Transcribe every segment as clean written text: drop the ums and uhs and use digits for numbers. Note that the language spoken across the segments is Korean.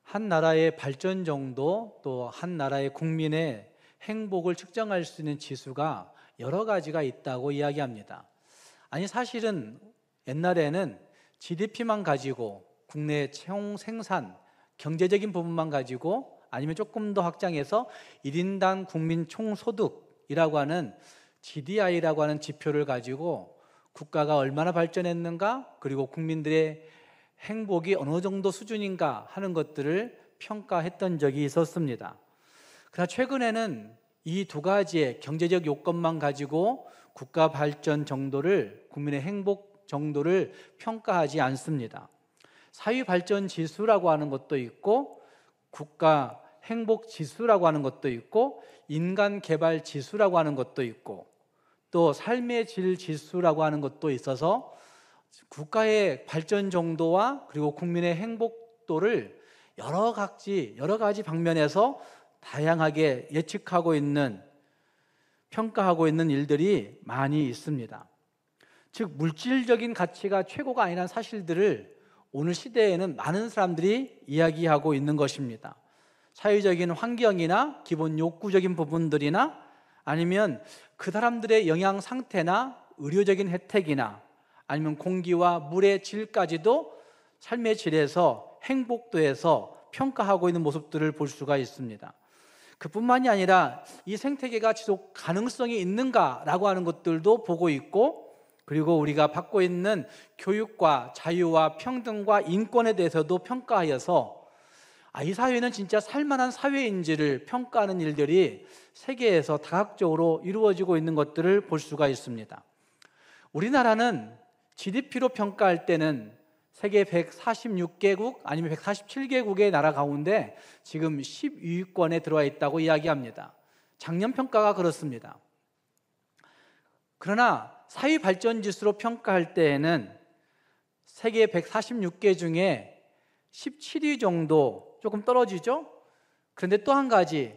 한 나라의 발전 정도, 또 한 나라의 국민의 행복을 측정할 수 있는 지수가 여러 가지가 있다고 이야기합니다. 아니, 사실은 옛날에는 GDP만 가지고 국내 총 생산, 경제적인 부분만 가지고 아니면 조금 더 확장해서 1인당 국민 총소득이라고 하는 GDI라고 하는 지표를 가지고 국가가 얼마나 발전했는가, 그리고 국민들의 행복이 어느 정도 수준인가 하는 것들을 평가했던 적이 있었습니다. 그러나 최근에는 이 두 가지의 경제적 요건만 가지고 국가 발전 정도를, 국민의 행복 정도를 평가하지 않습니다. 사회 발전 지수라고 하는 것도 있고, 국가 행복 지수라고 하는 것도 있고, 인간 개발 지수라고 하는 것도 있고, 또 삶의 질 지수라고 하는 것도 있어서 국가의 발전 정도와 그리고 국민의 행복도를 여러 가지 방면에서 다양하게 예측하고 있는, 평가하고 있는 일들이 많이 있습니다. 즉, 물질적인 가치가 최고가 아니라는 사실들을 오늘 시대에는 많은 사람들이 이야기하고 있는 것입니다. 사회적인 환경이나 기본 욕구적인 부분들이나 아니면 그 사람들의 영양 상태나 의료적인 혜택이나 아니면 공기와 물의 질까지도 삶의 질에서, 행복도에서 평가하고 있는 모습들을 볼 수가 있습니다. 그뿐만이 아니라 이 생태계가 지속 가능성이 있는가라고 하는 것들도 보고 있고, 그리고 우리가 받고 있는 교육과 자유와 평등과 인권에 대해서도 평가하여서 이 사회는 진짜 살만한 사회인지를 평가하는 일들이 세계에서 다각적으로 이루어지고 있는 것들을 볼 수가 있습니다. 우리나라는 GDP로 평가할 때는 세계 146개국 아니면 147개국의 나라 가운데 지금 12위권에 들어와 있다고 이야기합니다. 작년 평가가 그렇습니다. 그러나 사회 발전 지수로 평가할 때에는 세계 146개 중에 17위 정도 조금 떨어지죠? 그런데 또 한 가지,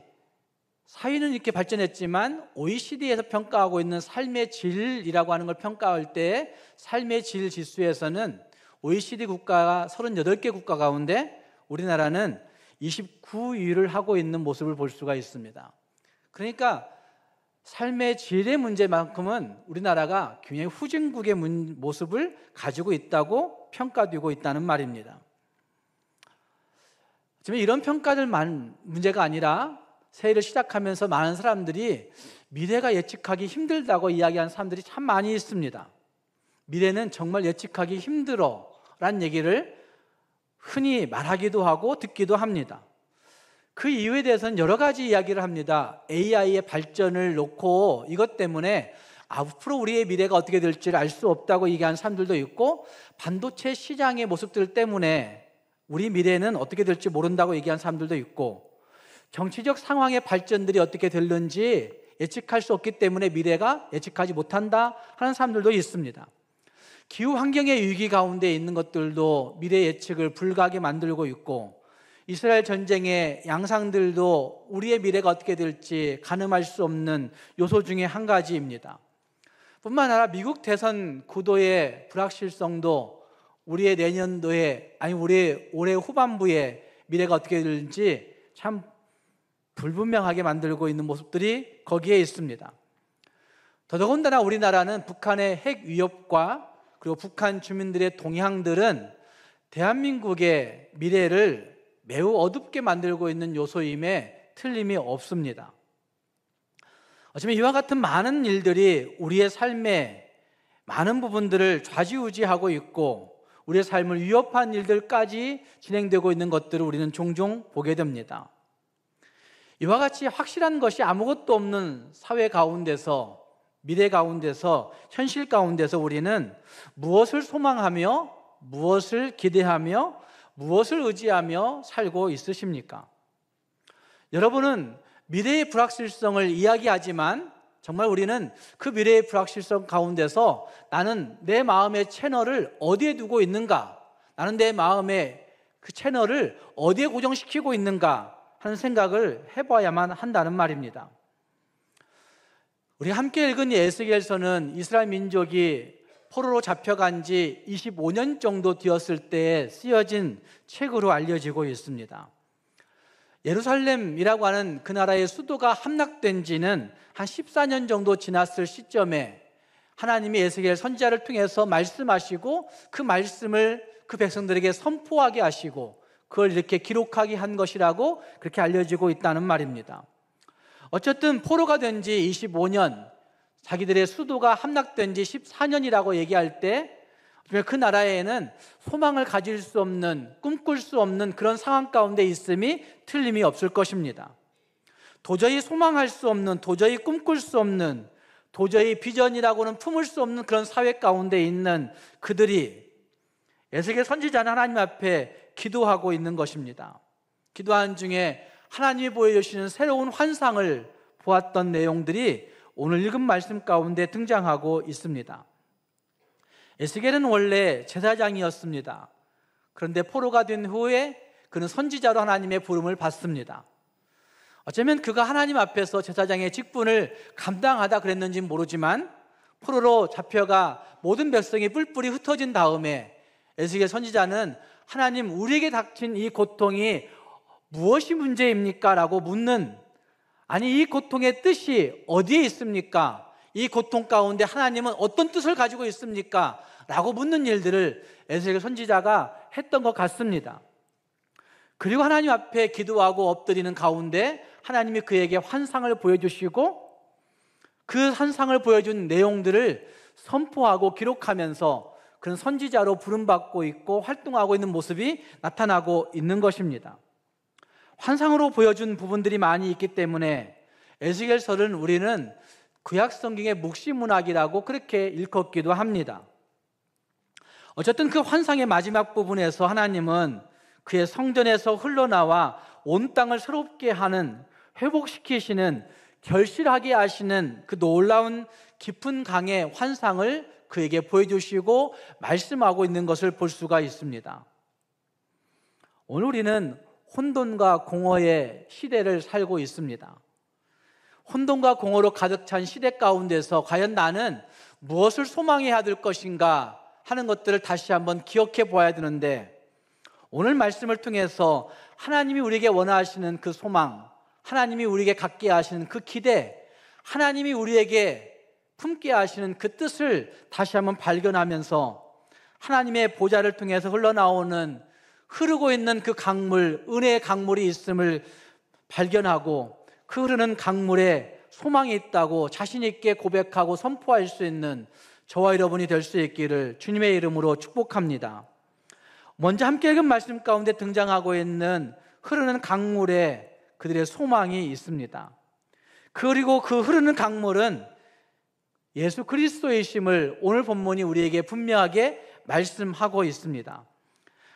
사회는 이렇게 발전했지만 OECD에서 평가하고 있는 삶의 질이라고 하는 걸 평가할 때 삶의 질 지수에서는 OECD 국가가 38개 국가 가운데 우리나라는 29위를 하고 있는 모습을 볼 수가 있습니다. 그러니까 삶의 질의 문제만큼은 우리나라가 굉장히 후진국의 모습을 가지고 있다고 평가되고 있다는 말입니다. 하지만 이런 평가들만 문제가 아니라 새해를 시작하면서 많은 사람들이 미래가 예측하기 힘들다고 이야기하는 사람들이 참 많이 있습니다. 미래는 정말 예측하기 힘들어 라는 얘기를 흔히 말하기도 하고 듣기도 합니다. 그 이유에 대해서는 여러 가지 이야기를 합니다. AI의 발전을 놓고 이것 때문에 앞으로 우리의 미래가 어떻게 될지를 알 수 없다고 얘기하는 사람들도 있고, 반도체 시장의 모습들 때문에 우리 미래는 어떻게 될지 모른다고 얘기하는 사람들도 있고, 정치적 상황의 발전들이 어떻게 될는지 예측할 수 없기 때문에 미래가 예측하지 못한다 하는 사람들도 있습니다. 기후 환경의 위기 가운데 있는 것들도 미래 예측을 불가하게 만들고 있고, 이스라엘 전쟁의 양상들도 우리의 미래가 어떻게 될지 가늠할 수 없는 요소 중에 한 가지입니다. 뿐만 아니라 미국 대선 구도의 불확실성도 우리의 내년도에, 아니 우리 올해 후반부에 미래가 어떻게 될지 참 불분명하게 만들고 있는 모습들이 거기에 있습니다. 더더군다나 우리나라는 북한의 핵 위협과 그리고 북한 주민들의 동향들은 대한민국의 미래를 매우 어둡게 만들고 있는 요소임에 틀림이 없습니다. 어쩌면 이와 같은 많은 일들이 우리의 삶의 많은 부분들을 좌지우지하고 있고 우리의 삶을 위협한 일들까지 진행되고 있는 것들을 우리는 종종 보게 됩니다. 이와 같이 확실한 것이 아무것도 없는 사회 가운데서, 미래 가운데서, 현실 가운데서 우리는 무엇을 소망하며 무엇을 기대하며 무엇을 의지하며 살고 있으십니까? 여러분은 미래의 불확실성을 이야기하지만 정말 우리는 그 미래의 불확실성 가운데서 나는 내 마음의 채널을 어디에 두고 있는가? 나는 내 마음의 그 채널을 어디에 고정시키고 있는가? 하는 생각을 해봐야만 한다는 말입니다. 우리 함께 읽은 에스겔서는 이스라엘 민족이 포로로 잡혀간 지 25년 정도 되었을 때에 쓰여진 책으로 알려지고 있습니다. 예루살렘이라고 하는 그 나라의 수도가 함락된 지는 한 14년 정도 지났을 시점에 하나님이 에스겔 선지자를 통해서 말씀하시고 그 말씀을 그 백성들에게 선포하게 하시고 그걸 이렇게 기록하게 한 것이라고 그렇게 알려지고 있다는 말입니다. 어쨌든 포로가 된 지 25년, 자기들의 수도가 함락된 지 14년이라고 얘기할 때 그 나라에는 소망을 가질 수 없는, 꿈꿀 수 없는 그런 상황 가운데 있음이 틀림이 없을 것입니다. 도저히 소망할 수 없는, 도저히 꿈꿀 수 없는, 도저히 비전이라고는 품을 수 없는 그런 사회 가운데 있는 그들이 에스겔 선지자는 하나님 앞에 기도하고 있는 것입니다. 기도하는 중에 하나님이 보여주시는 새로운 환상을 보았던 내용들이 오늘 읽은 말씀 가운데 등장하고 있습니다. 에스겔은 원래 제사장이었습니다. 그런데 포로가 된 후에 그는 선지자로 하나님의 부름을 받습니다. 어쩌면 그가 하나님 앞에서 제사장의 직분을 감당하다 그랬는지 모르지만 포로로 잡혀가 모든 백성이 뿔뿔이 흩어진 다음에 에스겔 선지자는 하나님, 우리에게 닥친 이 고통이 무엇이 문제입니까? 라고 묻는, 아니 이 고통의 뜻이 어디에 있습니까? 이 고통 가운데 하나님은 어떤 뜻을 가지고 있습니까? 라고 묻는 일들을 에스겔 선지자가 했던 것 같습니다. 그리고 하나님 앞에 기도하고 엎드리는 가운데 하나님이 그에게 환상을 보여주시고 그 환상을 보여준 내용들을 선포하고 기록하면서 그런 선지자로 부름받고 있고 활동하고 있는 모습이 나타나고 있는 것입니다. 환상으로 보여준 부분들이 많이 있기 때문에 에스겔서를 우리는 구약성경의 묵시문학이라고 그렇게 일컫기도 합니다. 어쨌든 그 환상의 마지막 부분에서 하나님은 그의 성전에서 흘러나와 온 땅을 새롭게 하는, 회복시키시는, 결실하게 하시는 그 놀라운 깊은 강의 환상을 그에게 보여주시고 말씀하고 있는 것을 볼 수가 있습니다. 오늘 우리는 혼돈과 공허의 시대를 살고 있습니다. 혼돈과 공허로 가득 찬 시대 가운데서 과연 나는 무엇을 소망해야 될 것인가 하는 것들을 다시 한번 기억해 보아야 되는데, 오늘 말씀을 통해서 하나님이 우리에게 원하시는 그 소망, 하나님이 우리에게 갖게 하시는 그 기대, 하나님이 우리에게 품게 하시는 그 뜻을 다시 한번 발견하면서 하나님의 보좌를 통해서 흘러나오는, 흐르고 있는 그 강물, 은혜의 강물이 있음을 발견하고 그 흐르는 강물에 소망이 있다고 자신 있게 고백하고 선포할 수 있는 저와 여러분이 될 수 있기를 주님의 이름으로 축복합니다. 먼저 함께 읽은 말씀 가운데 등장하고 있는 흐르는 강물에 그들의 소망이 있습니다. 그리고 그 흐르는 강물은 예수 그리스도이심을 오늘 본문이 우리에게 분명하게 말씀하고 있습니다.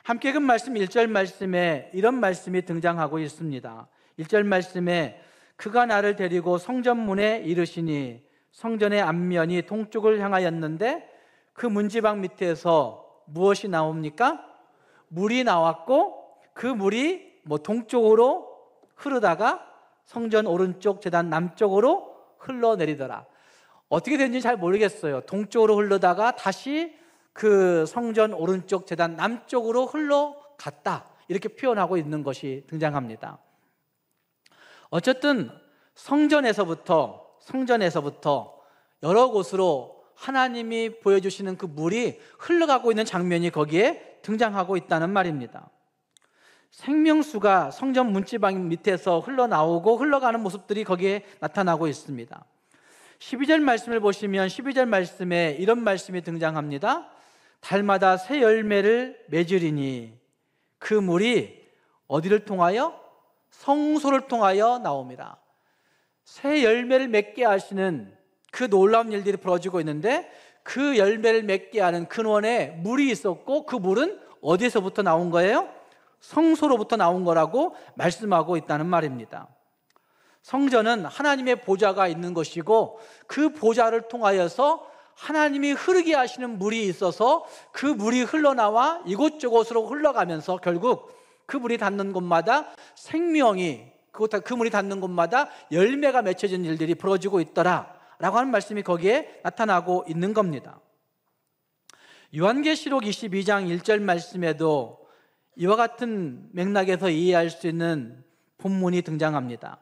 함께 읽은 말씀 1절 말씀에 이런 말씀이 등장하고 있습니다. 1절 말씀에 그가 나를 데리고 성전문에 이르시니 성전의 앞면이 동쪽을 향하였는데 그 문지방 밑에서 무엇이 나옵니까? 물이 나왔고 그 물이 동쪽으로 흐르다가 성전 오른쪽 제단 남쪽으로 흘러내리더라. 어떻게 된지 잘 모르겠어요. 동쪽으로 흘러다가 다시 그 성전 오른쪽 제단 남쪽으로 흘러갔다, 이렇게 표현하고 있는 것이 등장합니다. 어쨌든 성전에서부터 여러 곳으로 하나님이 보여주시는 그 물이 흘러가고 있는 장면이 거기에 등장하고 있다는 말입니다. 생명수가 성전 문지방 밑에서 흘러나오고 흘러가는 모습들이 거기에 나타나고 있습니다. 12절 말씀을 보시면 12절 말씀에 이런 말씀이 등장합니다. 달마다 새 열매를 맺으리니 그 물이 어디를 통하여? 성소를 통하여 나옵니다. 새 열매를 맺게 하시는 그 놀라운 일들이 벌어지고 있는데 그 열매를 맺게 하는 근원에 물이 있었고 그 물은 어디에서부터 나온 거예요? 성소로부터 나온 거라고 말씀하고 있다는 말입니다. 성전은 하나님의 보좌가 있는 것이고 그 보좌를 통하여서 하나님이 흐르게 하시는 물이 있어서 그 물이 흘러나와 이곳저곳으로 흘러가면서 결국 그 물이 닿는 곳마다 생명이, 그 물이 닿는 곳마다 열매가 맺혀진 일들이 벌어지고 있더라 라고 하는 말씀이 거기에 나타나고 있는 겁니다. 요한계시록 22장 1절 말씀에도 이와 같은 맥락에서 이해할 수 있는 본문이 등장합니다.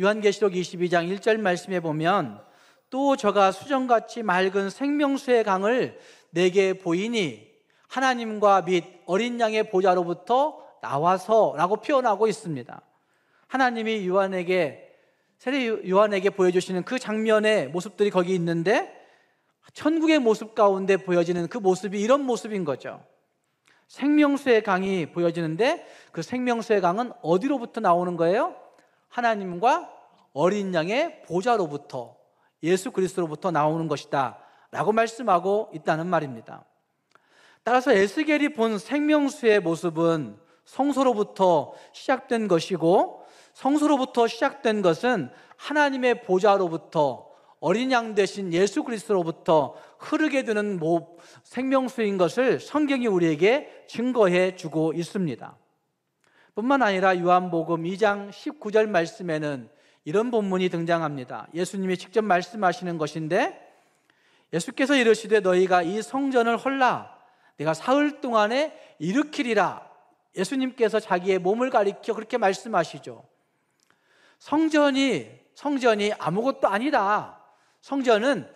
요한계시록 22장 1절 말씀에 보면 또 저가 수정같이 맑은 생명수의 강을 내게 보이니 하나님과 및 어린 양의 보좌로부터 나와서 라고 표현하고 있습니다. 하나님이 세례 요한에게 보여주시는 그 장면의 모습들이 거기 있는데 천국의 모습 가운데 보여지는 그 모습이 이런 모습인 거죠. 생명수의 강이 보여지는데 그 생명수의 강은 어디로부터 나오는 거예요? 하나님과 어린 양의 보좌로부터, 예수 그리스도로부터 나오는 것이다 라고 말씀하고 있다는 말입니다. 따라서 에스겔이 본 생명수의 모습은 성소로부터 시작된 것이고, 성소로부터 시작된 것은 하나님의 보좌로부터 어린 양 되신 예수 그리스도로부터 흐르게 되는 생명수인 것을 성경이 우리에게 증거해 주고 있습니다. 뿐만 아니라 요한복음 2장 19절 말씀에는 이런 본문이 등장합니다. 예수님이 직접 말씀하시는 것인데, 예수께서 이르시되 너희가 이 성전을 헐라 내가 사흘 동안에 일으키리라. 예수님께서 자기의 몸을 가리켜 그렇게 말씀하시죠. 성전이 아무것도 아니다. 성전은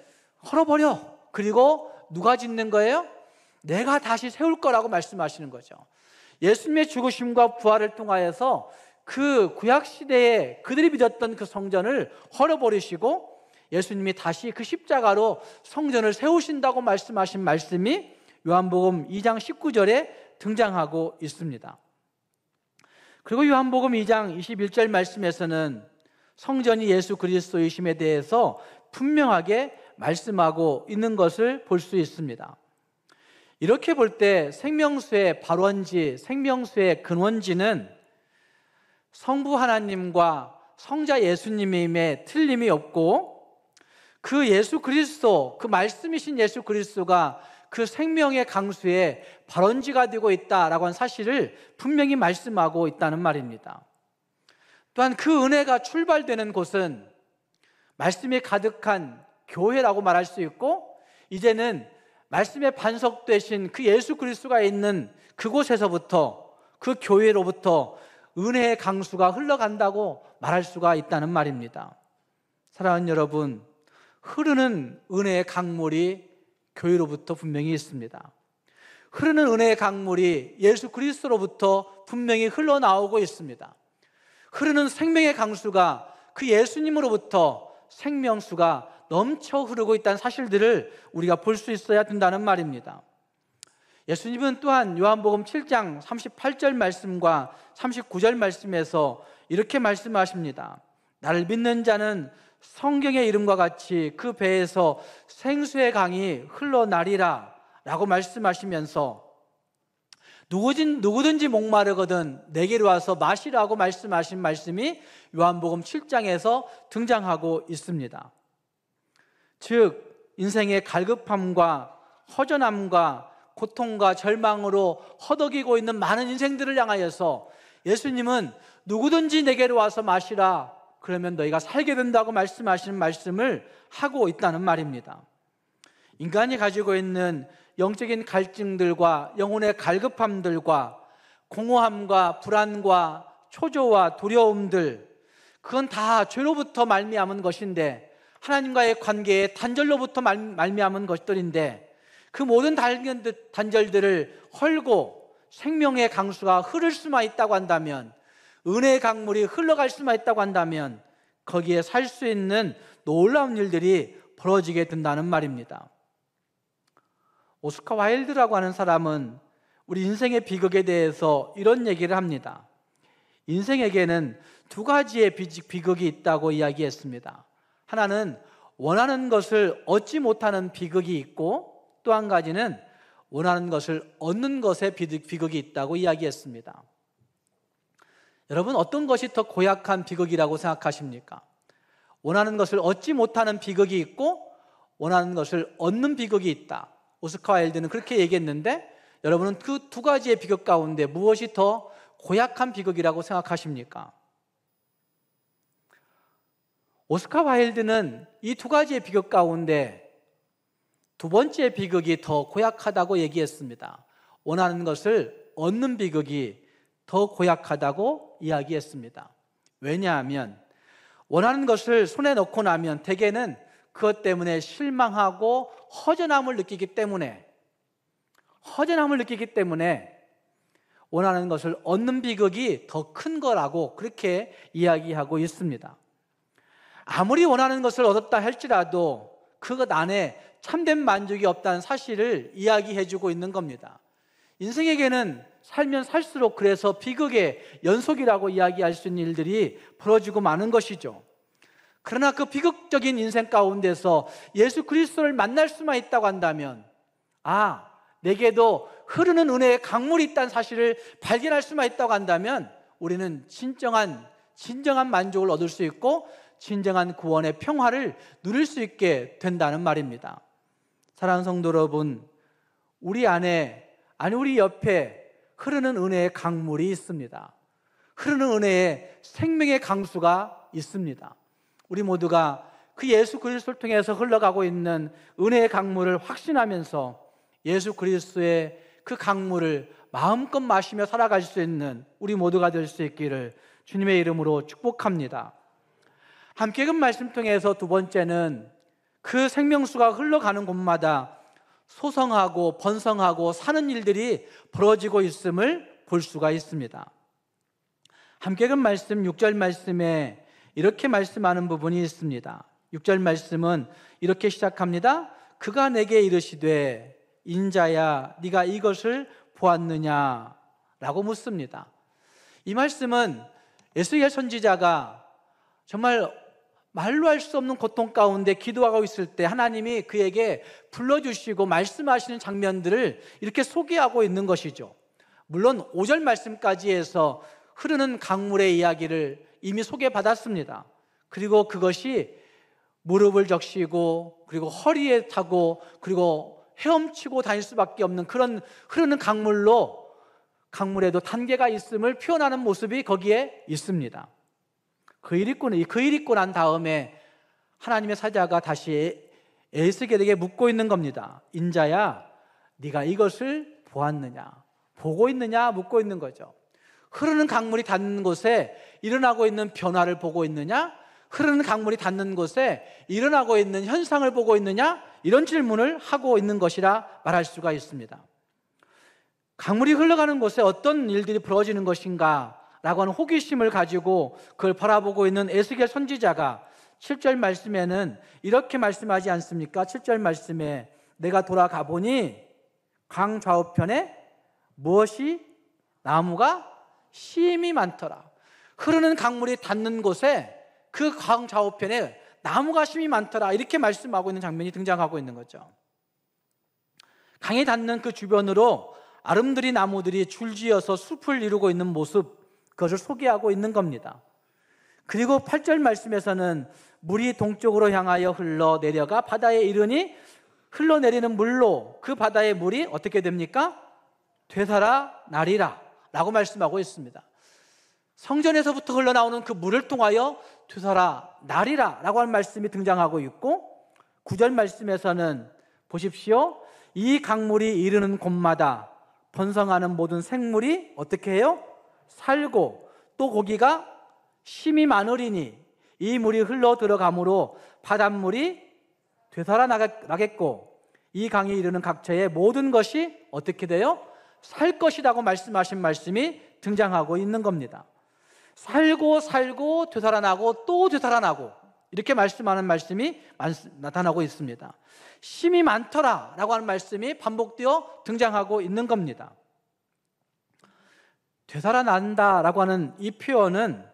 헐어버려. 그리고 누가 짓는 거예요? 내가 다시 세울 거라고 말씀하시는 거죠. 예수님의 죽으심과 부활을 통하여서 그 구약시대에 그들이 믿었던 그 성전을 헐어버리시고 예수님이 다시 그 십자가로 성전을 세우신다고 말씀하신 말씀이 요한복음 2장 19절에 등장하고 있습니다. 그리고 요한복음 2장 21절 말씀에서는 성전이 예수 그리스도이심에 대해서 분명하게 말씀하고 있는 것을 볼 수 있습니다. 이렇게 볼 때 생명수의 발원지, 생명수의 근원지는 성부 하나님과 성자 예수님임에 틀림이 없고, 그 예수 그리스도, 그 말씀이신 예수 그리스도가 그 생명의 강수의 발원지가 되고 있다라고 하는 사실을 분명히 말씀하고 있다는 말입니다. 또한 그 은혜가 출발되는 곳은 말씀이 가득한 교회라고 말할 수 있고, 이제는 말씀에 반석되신 그 예수 그리스도가 있는 그곳에서부터, 그 교회로부터 은혜의 강수가 흘러간다고 말할 수가 있다는 말입니다. 사랑하는 여러분, 흐르는 은혜의 강물이 교회로부터 분명히 있습니다. 흐르는 은혜의 강물이 예수 그리스도로부터 분명히 흘러나오고 있습니다. 흐르는 생명의 강수가 그 예수님으로부터 생명수가 넘쳐 흐르고 있다는 사실들을 우리가 볼 수 있어야 된다는 말입니다. 예수님은 또한 요한복음 7장 38절 말씀과 39절 말씀에서 이렇게 말씀하십니다. 나를 믿는 자는 성경의 이름과 같이 그 배에서 생수의 강이 흘러나리라 라고 말씀하시면서 누구든지 목마르거든 내게로 와서 마시라고 말씀하신 말씀이 요한복음 7장에서 등장하고 있습니다. 즉 인생의 갈급함과 허전함과 고통과 절망으로 허덕이고 있는 많은 인생들을 향하여서 예수님은 누구든지 내게로 와서 마시라, 그러면 너희가 살게 된다고 말씀하시는 말씀을 하고 있다는 말입니다. 인간이 가지고 있는 영적인 갈증들과 영혼의 갈급함들과 공허함과 불안과 초조와 두려움들, 그건 다 죄로부터 말미암은 것인데, 하나님과의 관계의 단절로부터 말미암은 것들인데, 그 모든 단절들을 헐고 생명의 강수가 흐를 수만 있다고 한다면, 은혜의 강물이 흘러갈 수만 있다고 한다면 거기에 살 수 있는 놀라운 일들이 벌어지게 된다는 말입니다. 오스카 와일드라고 하는 사람은 우리 인생의 비극에 대해서 이런 얘기를 합니다. 인생에게는 두 가지의 비극이 있다고 이야기했습니다. 하나는 원하는 것을 얻지 못하는 비극이 있고, 또 한 가지는 원하는 것을 얻는 것의 비극이 있다고 이야기했습니다. 여러분, 어떤 것이 더 고약한 비극이라고 생각하십니까? 원하는 것을 얻지 못하는 비극이 있고 원하는 것을 얻는 비극이 있다. 오스카 와일드는 그렇게 얘기했는데, 여러분은 그 두 가지의 비극 가운데 무엇이 더 고약한 비극이라고 생각하십니까? 오스카 와일드는 이 두 가지의 비극 가운데 두 번째 비극이 더 고약하다고 얘기했습니다. 원하는 것을 얻는 비극이 더 고약하다고 이야기했습니다. 왜냐하면 원하는 것을 손에 넣고 나면 대개는 그것 때문에 실망하고 허전함을 느끼기 때문에 원하는 것을 얻는 비극이 더 큰 거라고 그렇게 이야기하고 있습니다. 아무리 원하는 것을 얻었다 할지라도 그것 안에 참된 만족이 없다는 사실을 이야기해주고 있는 겁니다. 인생에게는 살면 살수록 그래서 비극의 연속이라고 이야기할 수 있는 일들이 벌어지고 마는 것이죠. 그러나 그 비극적인 인생 가운데서 예수 그리스도를 만날 수만 있다고 한다면, 내게도 흐르는 은혜의 강물이 있다는 사실을 발견할 수만 있다고 한다면 우리는 진정한 만족을 얻을 수 있고 진정한 구원의 평화를 누릴 수 있게 된다는 말입니다. 사랑하는 성도 여러분, 우리 안에, 우리 옆에 흐르는 은혜의 강물이 있습니다. 흐르는 은혜의 생명의 강수가 있습니다. 우리 모두가 그 예수 그리스도를 통해서 흘러가고 있는 은혜의 강물을 확신하면서 예수 그리스도의 그 강물을 마음껏 마시며 살아갈 수 있는 우리 모두가 될 수 있기를 주님의 이름으로 축복합니다. 함께 읽은 말씀 통해서 두 번째는 그 생명수가 흘러가는 곳마다 소성하고 번성하고 사는 일들이 벌어지고 있음을 볼 수가 있습니다. 함께 읽은 말씀 6절 말씀에 이렇게 말씀하는 부분이 있습니다. 6절 말씀은 이렇게 시작합니다. 그가 내게 이르시되 인자야 네가 이것을 보았느냐 라고 묻습니다. 이 말씀은 에스겔 선지자가 정말 말로 할 수 없는 고통 가운데 기도하고 있을 때 하나님이 그에게 불러주시고 말씀하시는 장면들을 이렇게 소개하고 있는 것이죠. 물론 5절 말씀까지 해서 흐르는 강물의 이야기를 이미 소개받았습니다. 그리고 그것이 무릎을 적시고 그리고 허리에 타고 그리고 헤엄치고 다닐 수밖에 없는 그런 흐르는 강물에도 단계가 있음을 표현하는 모습이 거기에 있습니다. 그 일 있고 난 다음에 하나님의 사자가 다시 에스겔에게 묻고 있는 겁니다. 인자야 네가 이것을 보았느냐, 보고 있느냐 묻고 있는 거죠. 흐르는 강물이 닿는 곳에 일어나고 있는 변화를 보고 있느냐, 흐르는 강물이 닿는 곳에 일어나고 있는 현상을 보고 있느냐, 이런 질문을 하고 있는 것이라 말할 수가 있습니다. 강물이 흘러가는 곳에 어떤 일들이 벌어지는 것인가 라고 하는 호기심을 가지고 그걸 바라보고 있는 에스겔 선지자가 7절 말씀에는 이렇게 말씀하지 않습니까? 7절 말씀에 내가 돌아가 보니 강 좌우편에 무엇이? 나무가 심이 많더라. 흐르는 강물이 닿는 곳에 그 강 좌우편에 나무가 심이 많더라, 이렇게 말씀하고 있는 장면이 등장하고 있는 거죠. 강이 닿는 그 주변으로 아름드리 나무들이 줄지어서 숲을 이루고 있는 모습, 그것을 소개하고 있는 겁니다. 그리고 8절 말씀에서는 물이 동쪽으로 향하여 흘러내려가 바다에 이르니 흘러내리는 물로 그 바다의 물이 어떻게 됩니까? 되살아나리라 라고 말씀하고 있습니다. 성전에서부터 흘러나오는 그 물을 통하여 되살아나리라 라고 하는 말씀이 등장하고 있고, 9절 말씀에서는 보십시오, 이 강물이 이르는 곳마다 번성하는 모든 생물이 어떻게 해요? 살고 또 고기가 심이 많으리니 이 물이 흘러 들어가므로 바닷물이 되살아나겠고 이 강이 이르는 각처의 모든 것이 어떻게 돼요? 살 것이라고 말씀하신 말씀이 등장하고 있는 겁니다. 살고 되살아나고 또 되살아나고 이렇게 말씀하는 말씀이 나타나고 있습니다. 심이 많더라 라고 하는 말씀이 반복되어 등장하고 있는 겁니다. 되살아난다 라고 하는 이 표현은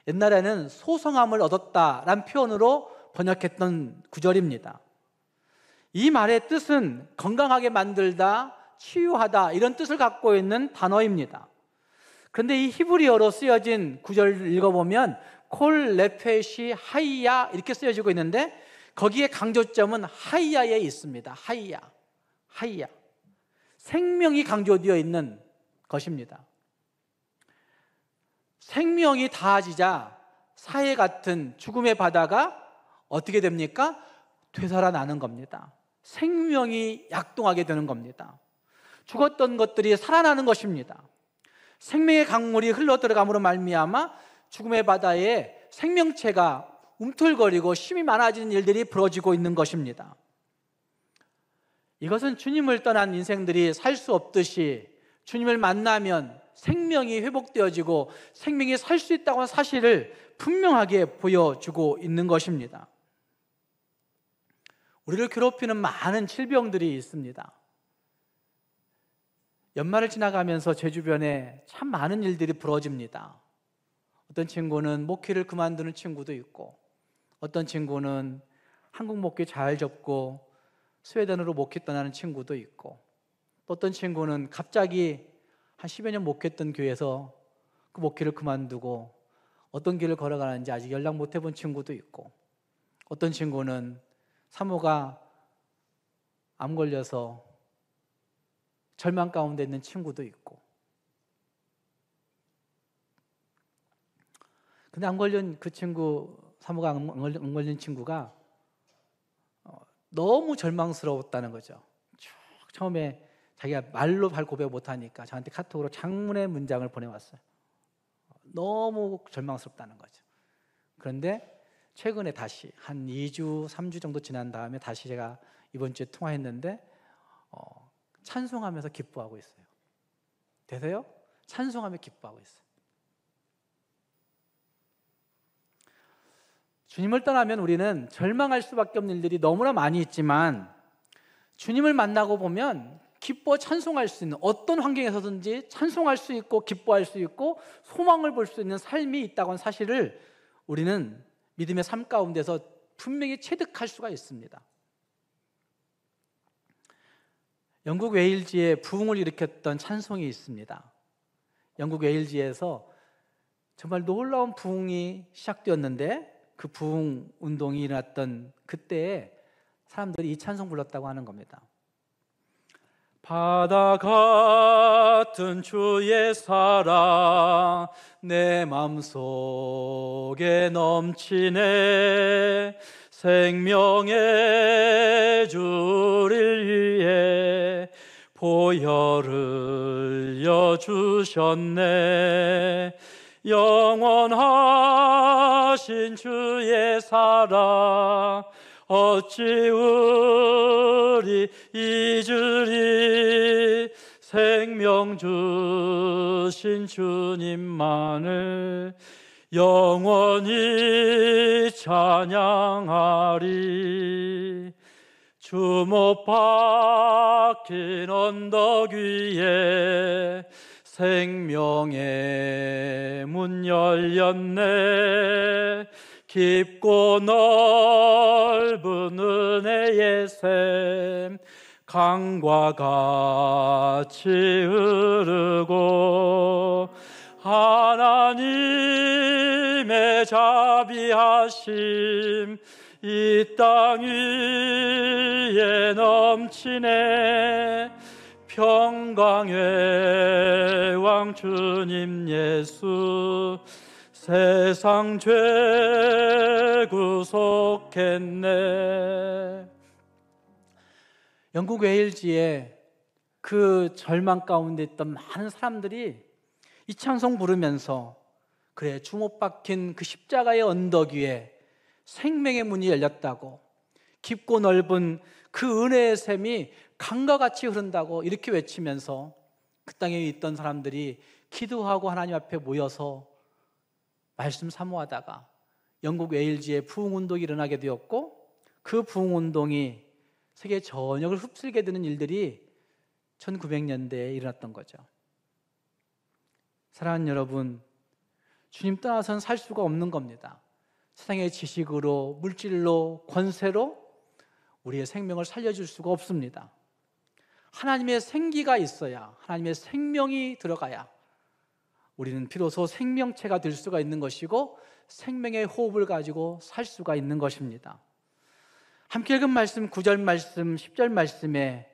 옛날에는 소성함을 얻었다라는 표현으로 번역했던 구절입니다. 이 말의 뜻은 건강하게 만들다, 치유하다, 이런 뜻을 갖고 있는 단어입니다. 그런데 이 히브리어로 쓰여진 구절을 읽어보면 콜 레페시 하이야 이렇게 쓰여지고 있는데 거기에 강조점은 하이야에 있습니다. 하이야. 생명이 강조되어 있는 것입니다. 생명이 닿아지자 사해 같은 죽음의 바다가 어떻게 됩니까? 되살아나는 겁니다. 생명이 약동하게 되는 겁니다. 죽었던 것들이 살아나는 것입니다. 생명의 강물이 흘러들어감으로 말미암아 죽음의 바다에 생명체가 움틀거리고 힘이 많아지는 일들이 벌어지고 있는 것입니다. 이것은 주님을 떠난 인생들이 살 수 없듯이 주님을 만나면 생명이 회복되어지고 생명이 살 수 있다고 하는 사실을 분명하게 보여주고 있는 것입니다. 우리를 괴롭히는 많은 질병들이 있습니다. 연말을 지나가면서 제 주변에 참 많은 일들이 벌어집니다. 어떤 친구는 목회를 그만두는 친구도 있고, 어떤 친구는 한국 목회 잘 접고 스웨덴으로 목회 떠나는 친구도 있고, 또 어떤 친구는 갑자기 한 10여 년 목회했던 교회에서 그 목회를 그만두고 어떤 길을 걸어가는지 아직 연락 못 해본 친구도 있고, 어떤 친구는 사모가 암 걸려서 절망 가운데 있는 친구도 있고. 근데 암 걸린 그 친구, 사모가 암 걸린 친구가 너무 절망스러웠다는 거죠. 쭉 처음에 자기가 말로 발 고백 못하니까 저한테 카톡으로 장문의 문장을 보내왔어요. 너무 절망스럽다는 거죠. 그런데 최근에 다시 한 2주, 3주 정도 지난 다음에 다시 제가 이번 주에 통화했는데 찬송하면서 기뻐하고 있어요. 되세요? 찬송하며 기뻐하고 있어요. 주님을 떠나면 우리는 절망할 수밖에 없는 일들이 너무나 많이 있지만, 주님을 만나고 보면 기뻐 찬송할 수 있는, 어떤 환경에서든지 찬송할 수 있고 기뻐할 수 있고 소망을 볼 수 있는 삶이 있다고 하는 사실을 우리는 믿음의 삶 가운데서 분명히 체득할 수가 있습니다. 영국 웨일즈에 부흥을 일으켰던 찬송이 있습니다. 영국 웨일즈에서 정말 놀라운 부흥이 시작되었는데, 그 부흥 운동이 일어났던 그때에 사람들이 이 찬송 불렀다고 하는 겁니다. 바다 같은 주의 사랑 내 마음속에 넘치네. 생명의 주를 위해 보혈을 흘려주셨네. 영원하신 주의 사랑 어찌 우리 잊으리. 생명 주신 주님만을 영원히 찬양하리. 주 못 박힌 언덕 위에 생명의 문 열렸네. 깊고 넓은 은혜의 샘 강과 같이 흐르고, 하나님의 자비하심 이 땅 위에 넘치네. 평강의 왕 주님 예수 세상 죄 구속했네. 영국 웨일즈에 그 절망 가운데 있던 많은 사람들이 이 찬송 부르면서, 그래 주 못 박힌 그 십자가의 언덕 위에 생명의 문이 열렸다고, 깊고 넓은 그 은혜의 샘이 강과 같이 흐른다고 이렇게 외치면서 그 땅에 있던 사람들이 기도하고 하나님 앞에 모여서 말씀 사모하다가 영국 웨일즈에 부흥운동이 일어나게 되었고, 그 부흥운동이 세계 전역을 휩쓸게 되는 일들이 1900년대에 일어났던 거죠. 사랑하는 여러분, 주님 떠나서는 살 수가 없는 겁니다. 세상의 지식으로, 물질로, 권세로 우리의 생명을 살려줄 수가 없습니다. 하나님의 생기가 있어야, 하나님의 생명이 들어가야 우리는 비로소 생명체가 될 수가 있는 것이고 생명의 호흡을 가지고 살 수가 있는 것입니다. 함께 읽은 말씀 9절 말씀, 10절 말씀에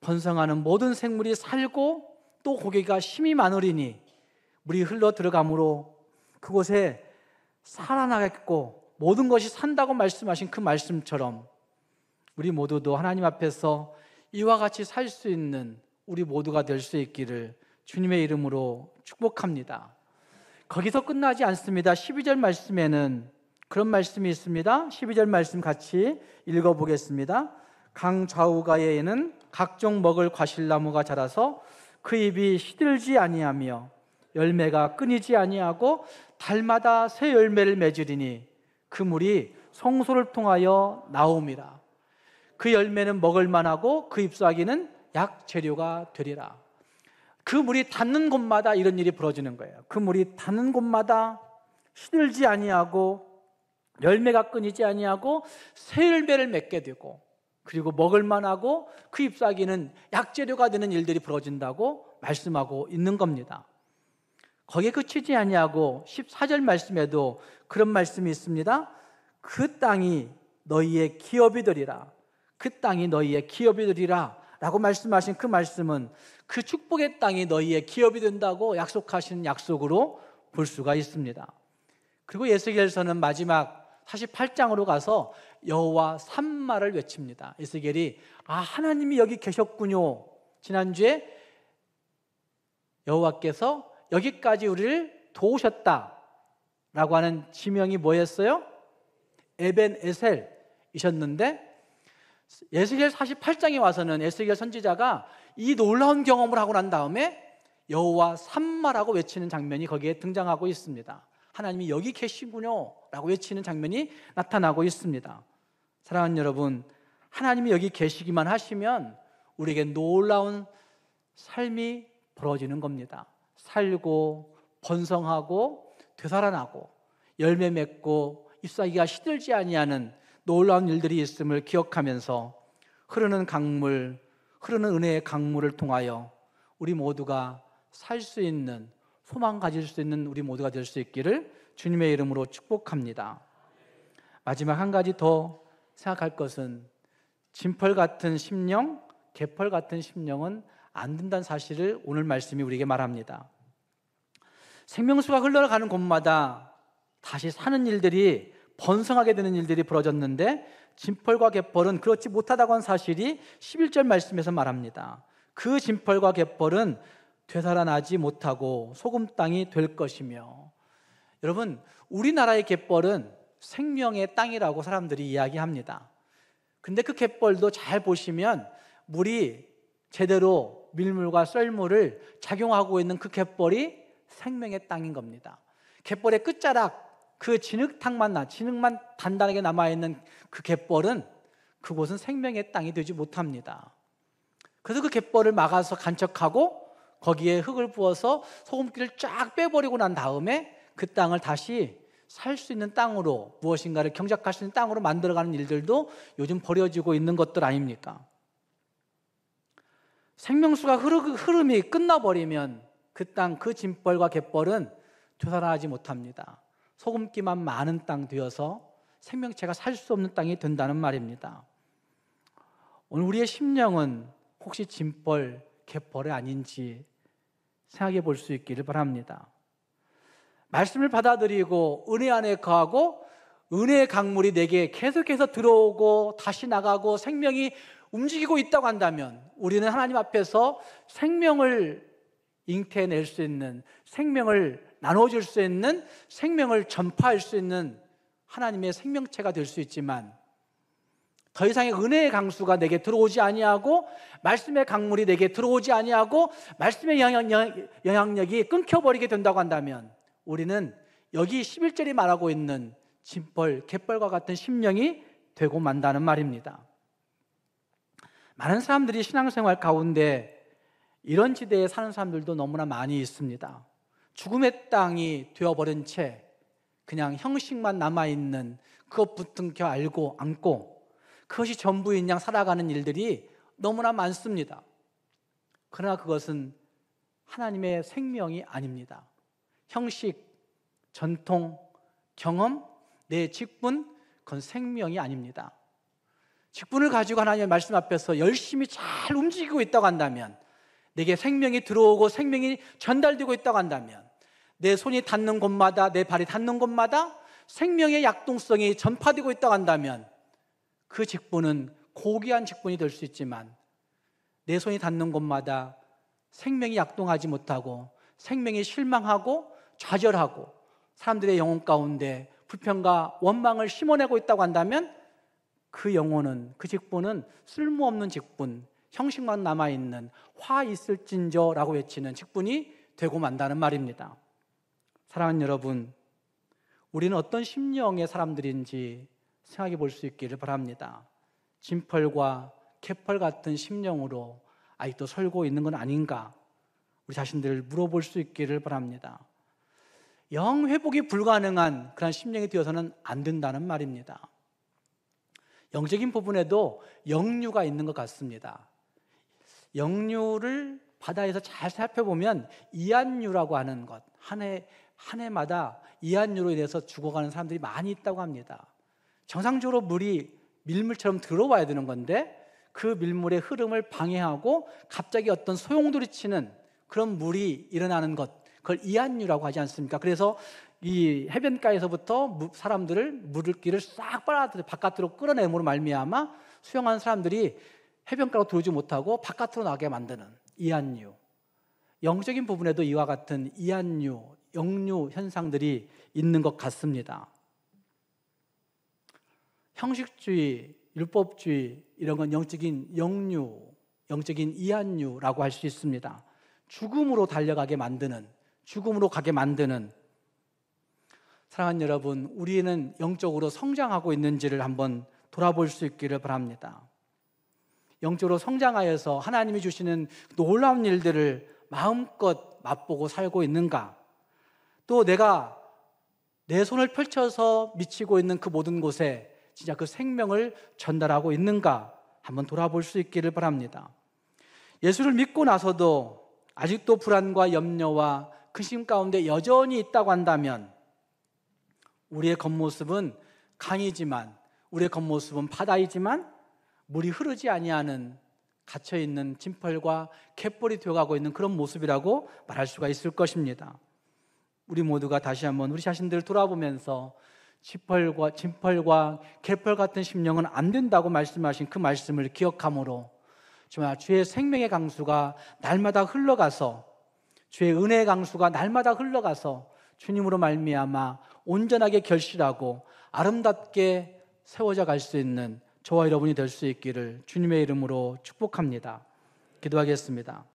번성하는 모든 생물이 살고 또 고기가 힘이 많으리니 물이 흘러 들어가므로 그곳에 살아나겠고 모든 것이 산다고 말씀하신 그 말씀처럼 우리 모두도 하나님 앞에서 이와 같이 살 수 있는 우리 모두가 될 수 있기를 주님의 이름으로 축복합니다. 거기서 끝나지 않습니다. 12절 말씀에는 그런 말씀이 있습니다. 12절 말씀 같이 읽어보겠습니다. 강 좌우가에는 각종 먹을 과실나무가 자라서 그 잎이 시들지 아니하며 열매가 끊이지 아니하고 달마다 새 열매를 맺으리니 그 물이 성소를 통하여 나옴이라. 그 열매는 먹을 만하고 그 잎사귀는 약재료가 되리라. 그 물이 닿는 곳마다 이런 일이 벌어지는 거예요. 그 물이 닿는 곳마다 시들지 아니하고 열매가 끊이지 아니하고 새 열매를 맺게 되고, 그리고 먹을 만하고 그 잎사귀는 약재료가 되는 일들이 벌어진다고 말씀하고 있는 겁니다. 거기에 그치지 아니하고 14절 말씀에도 그런 말씀이 있습니다. 그 땅이 너희의 기업이 되리라. 그 땅이 너희의 기업이 되리라 라고 말씀하신 그 말씀은 그 축복의 땅이 너희의 기업이 된다고 약속하신 약속으로 볼 수가 있습니다. 그리고 에스겔서는 마지막 48장으로 가서 여호와 산마를 외칩니다. 에스겔이 하나님이 여기 계셨군요. 지난주에 여호와께서 여기까지 우리를 도우셨다라고 하는 지명이 뭐였어요? 에벤에셀이셨는데, 에스겔 48장에 와서는 에스겔 선지자가 이 놀라운 경험을 하고 난 다음에 여호와 산마라고 외치는 장면이 거기에 등장하고 있습니다. 하나님이 여기 계시군요 라고 외치는 장면이 나타나고 있습니다. 사랑하는 여러분, 하나님이 여기 계시기만 하시면 우리에게 놀라운 삶이 벌어지는 겁니다. 살고 번성하고 되살아나고 열매 맺고 잎사귀가 시들지 아니하는 놀라운 일들이 있음을 기억하면서 흐르는 강물, 흐르는 은혜의 강물을 통하여 우리 모두가 살 수 있는, 소망 가질 수 있는 우리 모두가 될 수 있기를 주님의 이름으로 축복합니다. 마지막 한 가지 더 생각할 것은 진펄 같은 심령, 개펄 같은 심령은 안 된다는 사실을 오늘 말씀이 우리에게 말합니다. 생명수가 흘러가는 곳마다 다시 사는 일들이, 번성하게 되는 일들이 벌어졌는데 진펄과 개펄은 그렇지 못하다고 한 사실이 11절 말씀에서 말합니다. 그 진펄과 개펄은 되살아나지 못하고 소금 땅이 될 것이며. 여러분, 우리나라의 갯벌은 생명의 땅이라고 사람들이 이야기합니다. 근데 그 갯벌도 잘 보시면 물이 제대로 밀물과 썰물을 작용하고 있는 그 갯벌이 생명의 땅인 겁니다. 갯벌의 끝자락, 그 진흙만 단단하게 남아있는 그 갯벌은, 그곳은 생명의 땅이 되지 못합니다. 그래서 그 갯벌을 막아서 간척하고 거기에 흙을 부어서 소금기를 쫙 빼버리고 난 다음에 그 땅을 다시 살 수 있는 땅으로, 무엇인가를 경작할 수 있는 땅으로 만들어가는 일들도 요즘 벌어지고 있는 것들 아닙니까? 생명수가 흐름이 끝나버리면 그 땅, 그 진벌과 갯벌은 되살아나지 못합니다. 소금기만 많은 땅 되어서 생명체가 살 수 없는 땅이 된다는 말입니다. 오늘 우리의 심령은 혹시 진벌, 갯벌이 아닌지 생각해 볼 수 있기를 바랍니다. 말씀을 받아들이고 은혜 안에 거하고 은혜의 강물이 내게 계속해서 들어오고 다시 나가고 생명이 움직이고 있다고 한다면 우리는 하나님 앞에서 생명을 잉태해낼 수 있는, 생명을 나눠줄 수 있는, 생명을 전파할 수 있는 하나님의 생명체가 될 수 있지만, 더 이상의 은혜의 강수가 내게 들어오지 아니하고 말씀의 강물이 내게 들어오지 아니하고 말씀의 영향력이 끊겨버리게 된다고 한다면 우리는 여기 11절이 말하고 있는 진벌, 갯벌과 같은 심령이 되고 만다는 말입니다. 많은 사람들이 신앙생활 가운데 이런 지대에 사는 사람들도 너무나 많이 있습니다. 죽음의 땅이 되어버린 채 그냥 형식만 남아있는, 그것 붙은겨 알고 안고 그것이 전부인 양 살아가는 일들이 너무나 많습니다. 그러나 그것은 하나님의 생명이 아닙니다. 형식, 전통, 경험, 내 직분, 그건 생명이 아닙니다. 직분을 가지고 하나님의 말씀 앞에서 열심히 잘 움직이고 있다고 한다면, 내게 생명이 들어오고 생명이 전달되고 있다고 한다면, 내 손이 닿는 곳마다, 내 발이 닿는 곳마다 생명의 약동성이 전파되고 있다고 한다면 그 직분은 고귀한 직분이 될 수 있지만, 내 손이 닿는 곳마다 생명이 약동하지 못하고 생명이 실망하고 좌절하고 사람들의 영혼 가운데 불평과 원망을 심어내고 있다고 한다면 그 영혼은, 그 직분은 쓸모없는 직분, 형식만 남아있는 화 있을진저라고 외치는 직분이 되고 만다는 말입니다. 사랑하는 여러분, 우리는 어떤 심령의 사람들인지 생각해 볼 수 있기를 바랍니다. 진펄과 개펄 같은 심령으로 아직도 살고 있는 건 아닌가, 우리 자신들을 물어볼 수 있기를 바랍니다. 영 회복이 불가능한 그런 심령이 되어서는 안 된다는 말입니다. 영적인 부분에도 역류가 있는 것 같습니다. 역류를 바다에서 잘 살펴보면 이한류라고 하는 것, 한 해마다 이한류로 인해서 죽어가는 사람들이 많이 있다고 합니다. 정상적으로 물이 밀물처럼 들어와야 되는 건데 그 밀물의 흐름을 방해하고 갑자기 어떤 소용돌이 치는 그런 물이 일어나는 것, 그걸 이한류라고 하지 않습니까? 그래서 이 해변가에서부터 사람들을 물길을 싹 빨아들여 바깥으로 끌어내므로 말미암아 수영하는 사람들이 해변가로 들어오지 못하고 바깥으로 나게 만드는 이한류. 영적인 부분에도 이와 같은 이한류, 역류 현상들이 있는 것 같습니다. 형식주의, 율법주의 이런 건 영적인 역류, 영적인 이한류라고 할 수 있습니다. 죽음으로 달려가게 만드는, 죽음으로 가게 만드는. 사랑하는 여러분, 우리는 영적으로 성장하고 있는지를 한번 돌아볼 수 있기를 바랍니다. 영적으로 성장하여서 하나님이 주시는 놀라운 일들을 마음껏 맛보고 살고 있는가? 또 내가 내 손을 펼쳐서 미치고 있는 그 모든 곳에 진짜 그 생명을 전달하고 있는가? 한번 돌아볼 수 있기를 바랍니다. 예수를 믿고 나서도 아직도 불안과 염려와 근심 가운데 여전히 있다고 한다면 우리의 겉모습은 강이지만, 우리의 겉모습은 바다이지만 물이 흐르지 아니하는 갇혀있는 진펄과 갯벌이 되어가고 있는 그런 모습이라고 말할 수가 있을 것입니다. 우리 모두가 다시 한번 우리 자신들을 돌아보면서 진펄과 갯벌 같은 심령은 안 된다고 말씀하신 그 말씀을 기억함으로 정말 주의 생명의 강수가 날마다 흘러가서, 주의 은혜의 강수가 날마다 흘러가서 주님으로 말미암아 온전하게 결실하고 아름답게 세워져 갈 수 있는 저와 여러분이 될 수 있기를 주님의 이름으로 축복합니다. 기도하겠습니다.